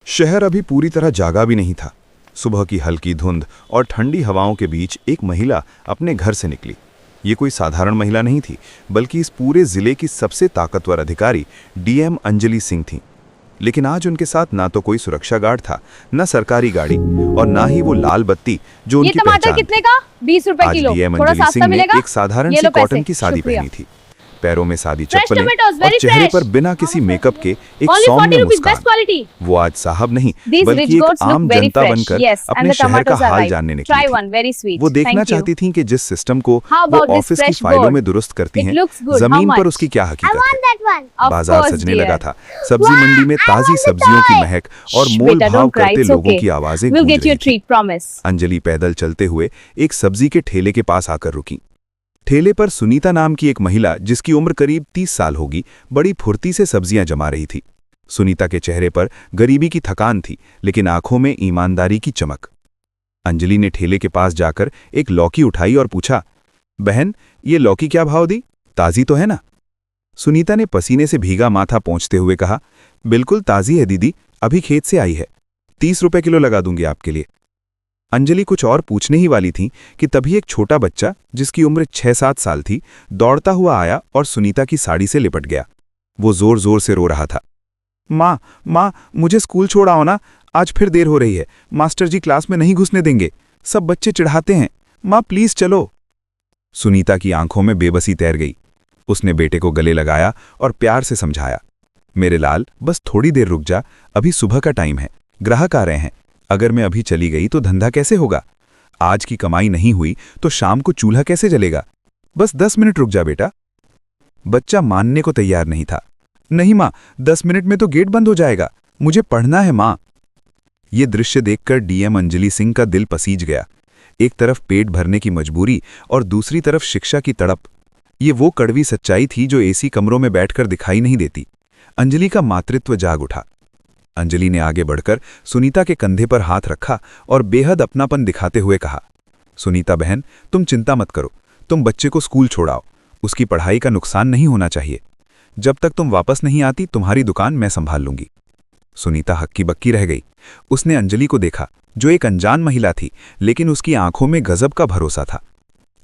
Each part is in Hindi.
शहर अभी पूरी तरह जागा भी नहीं था। सुबह की हल्की धुंध और ठंडी हवाओं के बीच एक महिला अपने घर से निकली। ये कोई साधारण महिला नहीं थी, बल्कि इस पूरे जिले की सबसे ताकतवर अधिकारी डीएम अंजलि सिंह थी। लेकिन आज उनके साथ ना तो कोई सुरक्षा गार्ड था, न सरकारी गाड़ी और ना ही वो लाल बत्ती जो उनकी पहचान थी। कितने का? 20 रुपए किलो। डीएम अंजलि सिंह ने एक साधारण सी कॉटन की साड़ी पहनी थी, पैरों में सादी चप्पलें और चेहरे पर बिना किसी मेकअप के एक सौम्य मुस्कान। वो आज साहब नहीं बल्कि एक आम जनता बनकर अपने शहर का हाल जानने निकली थी। वो देखना चाहती थी कि जिस सिस्टम को वो ऑफिस की फाइलों में दुरुस्त करती हैं, जमीन पर उसकी क्या हकीकत है। बाजार सजने लगा था। सब्जी मंडी में ताजी सब्जियों की महक और मोल भाव करते लोगों की आवाजें गूंज रही थीं। अंजलि पैदल चलते हुए एक सब्जी के ठेले के पास आकर रुकी। ठेले पर सुनीता नाम की एक महिला, जिसकी उम्र करीब 30 साल होगी, बड़ी फुर्ती से सब्जियां जमा रही थी। सुनीता के चेहरे पर गरीबी की थकान थी, लेकिन आंखों में ईमानदारी की चमक। अंजलि ने ठेले के पास जाकर एक लौकी उठाई और पूछा, बहन, ये लौकी क्या भाव दी? ताजी तो है ना? सुनीता ने पसीने से भीगा माथा पोंछते हुए कहा, बिल्कुल ताजी है दीदी, अभी खेत से आई है। 30 रुपए किलो लगा दूंगी आपके लिए। अंजलि कुछ और पूछने ही वाली थी कि तभी एक छोटा बच्चा, जिसकी उम्र 6-7 साल थी, दौड़ता हुआ आया और सुनीता की साड़ी से लिपट गया। वो जोर जोर से रो रहा था। माँ, माँ, मुझे स्कूल छोड़ाओ ना, आज फिर देर हो रही है। मास्टर जी क्लास में नहीं घुसने देंगे, सब बच्चे चिढ़ाते हैं। माँ प्लीज चलो। सुनीता की आंखों में बेबसी तैर गई। उसने बेटे को गले लगाया और प्यार से समझाया, मेरे लाल, बस थोड़ी देर रुक जा, अभी सुबह का टाइम है, ग्राहक आ रहे हैं। अगर मैं अभी चली गई तो धंधा कैसे होगा? आज की कमाई नहीं हुई तो शाम को चूल्हा कैसे जलेगा? बस 10 मिनट रुक जा बेटा। बच्चा मानने को तैयार नहीं था। नहीं माँ, 10 मिनट में तो गेट बंद हो जाएगा, मुझे पढ़ना है माँ। ये दृश्य देखकर डीएम अंजलि सिंह का दिल पसीज गया। एक तरफ पेट भरने की मजबूरी और दूसरी तरफ शिक्षा की तड़प। ये वो कड़वी सच्चाई थी जो एसी कमरों में बैठकर दिखाई नहीं देती। अंजलि का मातृत्व जाग उठा। अंजलि ने आगे बढ़कर सुनीता के कंधे पर हाथ रखा और बेहद अपनापन दिखाते हुए कहा, सुनीता बहन, तुम चिंता मत करो, तुम बच्चे को स्कूल छोड़ाओ, उसकी पढ़ाई का नुकसान नहीं होना चाहिए। जब तक तुम वापस नहीं आती, तुम्हारी दुकान मैं संभाल लूंगी। सुनीता हक्की बक्की रह गई। उसने अंजलि को देखा, जो एक अनजान महिला थी, लेकिन उसकी आंखों में गजब का भरोसा था।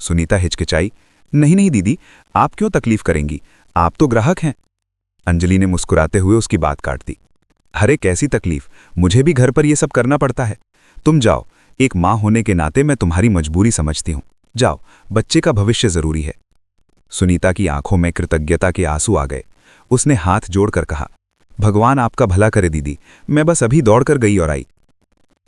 सुनीता हिचकिचाई, नहीं नहीं दीदी, आप क्यों तकलीफ करेंगी, आप तो ग्राहक हैं। अंजलि ने मुस्कुराते हुए उसकी बात काट दी। अरे कैसी तकलीफ, मुझे भी घर पर यह सब करना पड़ता है। तुम जाओ, एक माँ होने के नाते मैं तुम्हारी मजबूरी समझती हूँ। जाओ, बच्चे का भविष्य जरूरी है। सुनीता की आंखों में कृतज्ञता के आंसू आ गए। उसने हाथ जोड़कर कहा, भगवान आपका भला करे दीदी, मैं बस अभी दौड़कर गई और आई।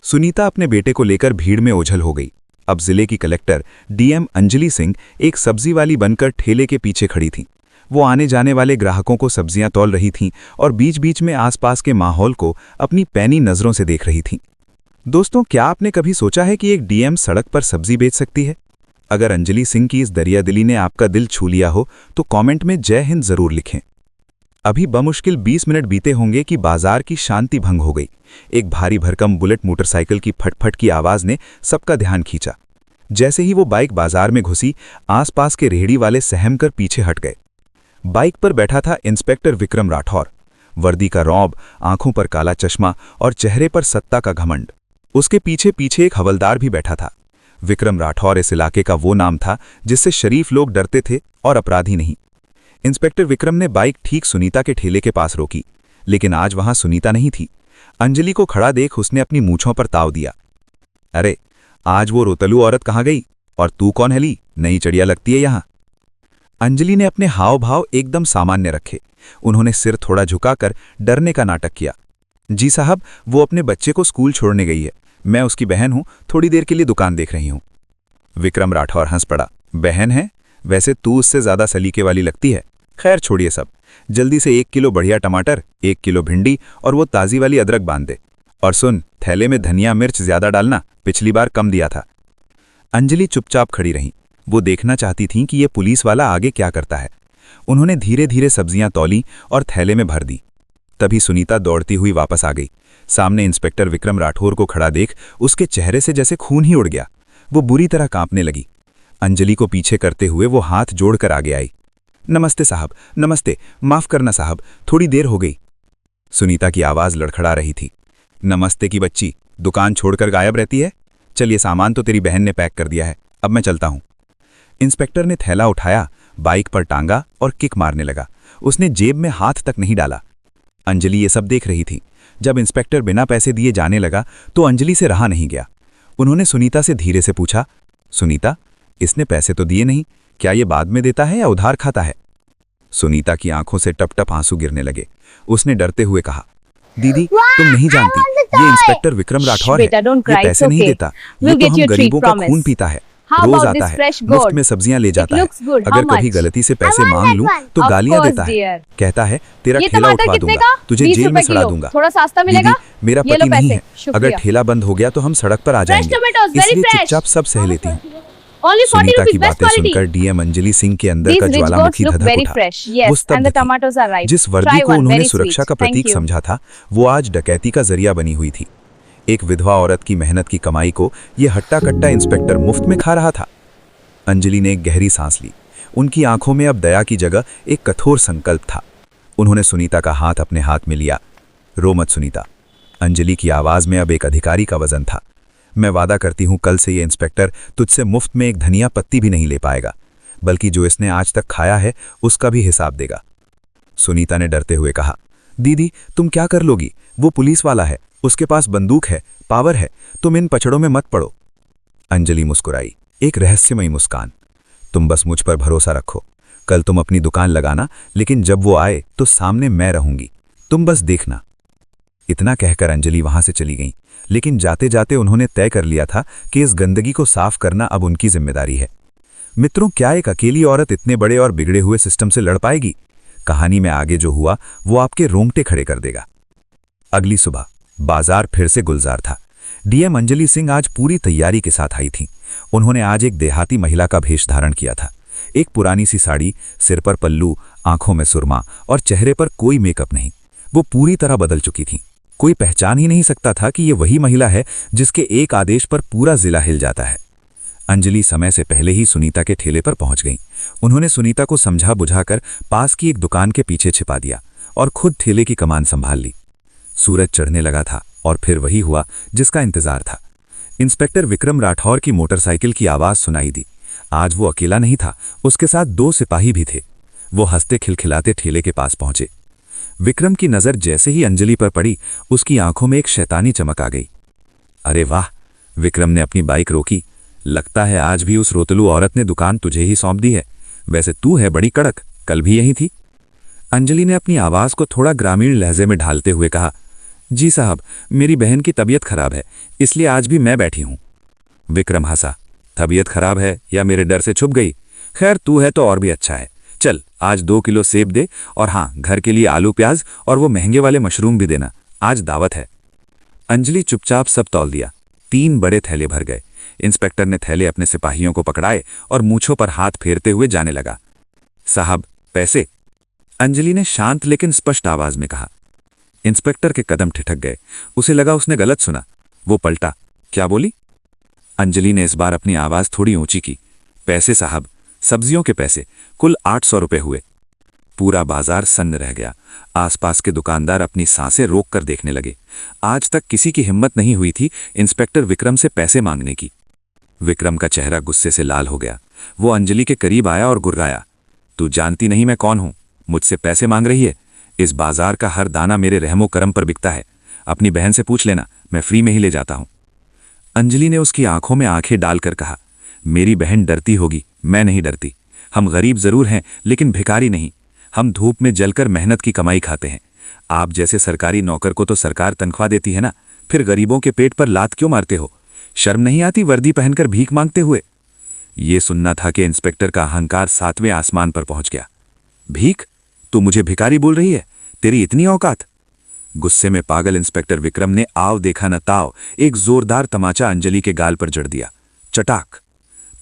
सुनीता अपने बेटे को लेकर भीड़ में ओझल हो गई। अब जिले की कलेक्टर डीएम अंजलि सिंह एक सब्जी वाली बनकर ठेले के पीछे खड़ी थीं। वो आने जाने वाले ग्राहकों को सब्जियां तौल रही थीं और बीच बीच में आसपास के माहौल को अपनी पैनी नजरों से देख रही थीं। दोस्तों, क्या आपने कभी सोचा है कि एक डीएम सड़क पर सब्जी बेच सकती है? अगर अंजलि सिंह की इस दरियादिली ने आपका दिल छू लिया हो तो कमेंट में जय हिंद जरूर लिखें। अभी बमुश्किल 20 मिनट बीते होंगे कि बाजार की शांति भंग हो गई। एक भारी भरकम बुलेट मोटरसाइकिल की फटफट की आवाज ने सबका ध्यान खींचा। जैसे ही वो बाइक बाजार में घुसी, आसपास के रेहड़ी वाले सहम कर पीछे हट गए। बाइक पर बैठा था इंस्पेक्टर विक्रम राठौर। वर्दी का रौब, आंखों पर काला चश्मा और चेहरे पर सत्ता का घमंड। उसके पीछे पीछे एक हवलदार भी बैठा था। विक्रम राठौर इस इलाके का वो नाम था जिससे शरीफ लोग डरते थे और अपराधी नहीं। इंस्पेक्टर विक्रम ने बाइक ठीक सुनीता के ठेले के पास रोकी, लेकिन आज वहां सुनीता नहीं थी। अंजलि को खड़ा देख उसने अपनी मूंछों पर ताव दिया। अरे, आज वो रोतलू औरत कहाँ गई? और तू कौन है ली? नई चढ़िया लगती है यहां। अंजलि ने अपने हाव भाव एकदम सामान्य रखे। उन्होंने सिर थोड़ा झुकाकर डरने का नाटक किया। जी साहब, वो अपने बच्चे को स्कूल छोड़ने गई है, मैं उसकी बहन हूं, थोड़ी देर के लिए दुकान देख रही हूं। विक्रम राठौर हंस पड़ा। बहन है? वैसे तू उससे ज्यादा सलीके वाली लगती है। खैर छोड़िए सब, जल्दी से 1 किलो बढ़िया टमाटर, 1 किलो भिंडी और वो ताजी वाली अदरक बांध दे। और सुन, थैले में धनिया मिर्च ज्यादा डालना, पिछली बार कम दिया था। अंजलि चुपचाप खड़ी रही। वो देखना चाहती थीं कि ये पुलिस वाला आगे क्या करता है। उन्होंने धीरे धीरे सब्जियां तौली और थैले में भर दी। तभी सुनीता दौड़ती हुई वापस आ गई। सामने इंस्पेक्टर विक्रम राठौर को खड़ा देख उसके चेहरे से जैसे खून ही उड़ गया। वो बुरी तरह कांपने लगी। अंजलि को पीछे करते हुए वो हाथ जोड़कर आगे आई। नमस्ते साहब, नमस्ते, माफ करना साहब, थोड़ी देर हो गई। सुनीता की आवाज लड़खड़ा रही थी। नमस्ते की बच्ची, दुकान छोड़कर गायब रहती है। चल, ये सामान तो तेरी बहन ने पैक कर दिया है, अब मैं चलता हूँ। इंस्पेक्टर ने थैला उठाया, बाइक पर टांगा और किक मारने लगा। उसने जेब में हाथ तक नहीं डाला। अंजलि ये सब देख रही थी। जब इंस्पेक्टर बिना पैसे दिए जाने लगा तो अंजलि से रहा नहीं गया। उन्होंने सुनीता से धीरे से पूछा, सुनीता, इसने पैसे तो दिए नहीं, क्या ये बाद में देता है या उधार खाता है? सुनीता की आंखों से टप टप आंसू गिरने लगे। उसने डरते हुए कहा, दीदी, तुम नहीं जानती, ये इंस्पेक्टर विक्रम राठौर है। ये पैसे नहीं देता, ये तो हम गरीबों का खून पीता है। रोज आता है, मुफ्त में सब्जियां ले जाता है। अगर कभी गलती से पैसे मांग लूं तो गालियां देता है। कहता है तेरा ठेला उठवा दूंगा, तुझे जेल में सड़ा दूंगा। थोड़ा सस्ता मिलेगा? दीदी, मेरा पति नहीं है, अगर ठेला बंद हो गया तो हम सड़क पर आ जाएंगे, इसलिए चुपचाप सब सह लेती हूँ। सुनीता की बातें सुनकर डीएम अंजलि सिंह के अंदर का ज्वालामुखी धधक उठा। वो स्तब्ध थी। जिस वर्दी को उन्होंने सुरक्षा का प्रतीक समझा था, वो आज डकैती का जरिया बनी हुई थी। एक विधवा औरत की मेहनत की कमाई को ये हट्टा कट्टा इंस्पेक्टर मुफ्त में खा रहा था। अंजलि ने एक गहरी सांस ली। उनकी आंखों में अब दया की जगह एक कठोर संकल्प था। उन्होंने सुनीता का हाथ अपने हाथ में लिया। रो मत सुनीता। अंजलि की आवाज में अब एक अधिकारी का वजन था। मैं वादा करती हूं, कल से ये इंस्पेक्टर तुझसे मुफ्त में एक धनिया पत्ती भी नहीं ले पाएगा, बल्कि जो इसने आज तक खाया है उसका भी हिसाब देगा। सुनीता ने डरते हुए कहा, दीदी, तुम क्या कर लोगी? वो पुलिस वाला है, उसके पास बंदूक है, पावर है, तुम इन पचड़ों में मत पड़ो। अंजलि मुस्कुराई, एक रहस्यमयी मुस्कान। तुम बस मुझ पर भरोसा रखो। कल तुम अपनी दुकान लगाना, लेकिन जब वो आए तो सामने मैं रहूंगी, तुम बस देखना। इतना कहकर अंजलि वहां से चली गई, लेकिन जाते जाते उन्होंने तय कर लिया था कि इस गंदगी को साफ करना अब उनकी जिम्मेदारी है। मित्रों, क्या एक अकेली औरत इतने बड़े और बिगड़े हुए सिस्टम से लड़ पाएगी? कहानी में आगे जो हुआ वो आपके रोंगटे खड़े कर देगा। अगली सुबह बाजार फिर से गुलजार था। डीएम अंजलि सिंह आज पूरी तैयारी के साथ आई थीं। उन्होंने आज एक देहाती महिला का भेष धारण किया था। एक पुरानी सी साड़ी, सिर पर पल्लू, आंखों में सुरमा और चेहरे पर कोई मेकअप नहीं। वो पूरी तरह बदल चुकी थी। कोई पहचान ही नहीं सकता था कि ये वही महिला है जिसके एक आदेश पर पूरा जिला हिल जाता है। अंजलि समय से पहले ही सुनीता के ठेले पर पहुंच गई। उन्होंने सुनीता को समझा बुझाकर पास की एक दुकान के पीछे छिपा दिया और खुद ठेले की कमान संभाल ली। सूरज चढ़ने लगा था और फिर वही हुआ जिसका इंतजार था। इंस्पेक्टर विक्रम राठौर की मोटरसाइकिल की आवाज सुनाई दी। आज वो अकेला नहीं था, उसके साथ 2 सिपाही भी थे। वो हंसते खिलखिलाते ठेले के पास पहुंचे। विक्रम की नजर जैसे ही अंजलि पर पड़ी, उसकी आंखों में एक शैतानी चमक आ गई। अरे वाह! विक्रम ने अपनी बाइक रोकी। लगता है आज भी उस रोतलू औरत ने दुकान तुझे ही सौंप दी है। वैसे तू है बड़ी कड़क, कल भी यही थी। अंजलि ने अपनी आवाज को थोड़ा ग्रामीण लहजे में ढालते हुए कहा, जी साहब, मेरी बहन की तबीयत खराब है, इसलिए आज भी मैं बैठी हूं। विक्रम हंसा। तबीयत खराब है या मेरे डर से छुप गई? खैर, तू है तो और भी अच्छा है। चल, आज 2 किलो सेब दे, और हाँ, घर के लिए आलू प्याज और वो महंगे वाले मशरूम भी देना, आज दावत है। अंजलि चुपचाप सब तौल दिया। 3 बड़े थैले भर गए। इंस्पेक्टर ने थैले अपने सिपाहियों को पकड़ाए और मूंछों पर हाथ फेरते हुए जाने लगा। साहब, पैसे? अंजलि ने शांत लेकिन स्पष्ट आवाज में कहा। इंस्पेक्टर के कदम ठिठक गए। उसे लगा उसने गलत सुना। वो पलटा। क्या बोली? अंजलि ने इस बार अपनी आवाज थोड़ी ऊंची की। पैसे साहब, सब्जियों के पैसे, कुल 800 रुपए हुए। पूरा बाजार सन्न रह गया। आसपास के दुकानदार अपनी सांसें रोक कर देखने लगे। आज तक किसी की हिम्मत नहीं हुई थी इंस्पेक्टर विक्रम से पैसे मांगने की। विक्रम का चेहरा गुस्से से लाल हो गया। वो अंजलि के करीब आया और गुर्राया, तू जानती नहीं मैं कौन हूं? मुझसे पैसे मांग रही है? इस बाजार का हर दाना मेरे रहमो करम पर बिकता है। अपनी बहन से पूछ लेना, मैं फ्री में ही ले जाता हूं। अंजलि ने उसकी आंखों में आंखें डालकर कहा, मेरी बहन डरती होगी, मैं नहीं डरती। हम गरीब जरूर हैं, लेकिन भिखारी नहीं। हम धूप में जलकर मेहनत की कमाई खाते हैं। आप जैसे सरकारी नौकर को तो सरकार तनख्वाह देती है ना, फिर गरीबों के पेट पर लात क्यों मारते हो? शर्म नहीं आती वर्दी पहनकर भीख मांगते हुए? ये सुनना था कि इंस्पेक्टर का अहंकार 7वें आसमान पर पहुंच गया। भीख? तू मुझे भिखारी बोल रही है? तेरी इतनी औकात? गुस्से में पागल इंस्पेक्टर विक्रम ने आव देखा न ताव एक जोरदार तमाचा अंजलि के गाल पर जड़ दिया। चटाक!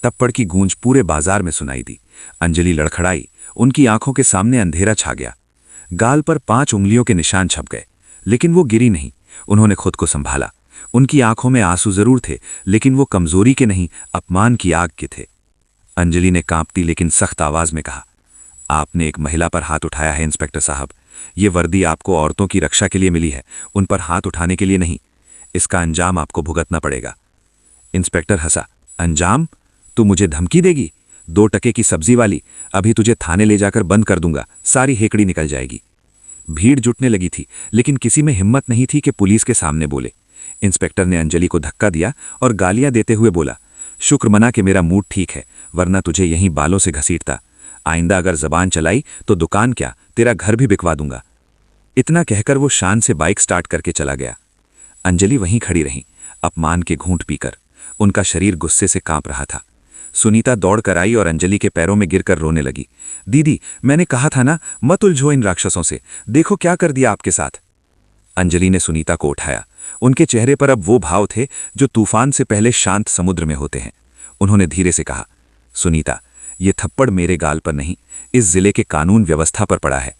तप्पड़ की गूंज पूरे बाजार में सुनाई दी। अंजलि लड़खड़ाई। उनकी आंखों के सामने अंधेरा छा गया। गाल पर 5 उंगलियों के निशान छप गए, लेकिन वो गिरी नहीं। उन्होंने खुद को संभाला। उनकी आंखों में आंसू जरूर थे, लेकिन वो कमजोरी के नहीं, अपमान की आग के थे। अंजलि ने कांपती लेकिन सख्त आवाज में कहा, आपने एक महिला पर हाथ उठाया है इंस्पेक्टर साहब। ये वर्दी आपको औरतों की रक्षा के लिए मिली है, उन पर हाथ उठाने के लिए नहीं। इसका अंजाम आपको भुगतना पड़ेगा। इंस्पेक्टर हंसा। अंजाम? तू मुझे धमकी देगी? 2 टके की सब्जी वाली, अभी तुझे थाने ले जाकर बंद कर दूंगा, सारी हेकड़ी निकल जाएगी। भीड़ जुटने लगी थी, लेकिन किसी में हिम्मत नहीं थी कि पुलिस के सामने बोले। इंस्पेक्टर ने अंजलि को धक्का दिया और गालियां देते हुए बोला, शुक्र मना कि मेरा मूड ठीक है, वरना तुझे यहीं बालों से घसीटता। आइंदा अगर जबान चलाई तो दुकान क्या, तेरा घर भी बिकवा दूंगा। इतना कहकर वो शान से बाइक स्टार्ट करके चला गया। अंजलि वहीं खड़ी रही, अपमान के घूंट पीकर। उनका शरीर गुस्से से कांप रहा था। सुनीता दौड़कर आई और अंजलि के पैरों में गिरकर रोने लगी। दीदी, मैंने कहा था ना, मत उलझो इन राक्षसों से, देखो क्या कर दिया आपके साथ। अंजलि ने सुनीता को उठाया। उनके चेहरे पर अब वो भाव थे जो तूफान से पहले शांत समुद्र में होते हैं। उन्होंने धीरे से कहा, सुनीता, ये थप्पड़ मेरे गाल पर नहीं, इस जिले के कानून व्यवस्था पर पड़ा है।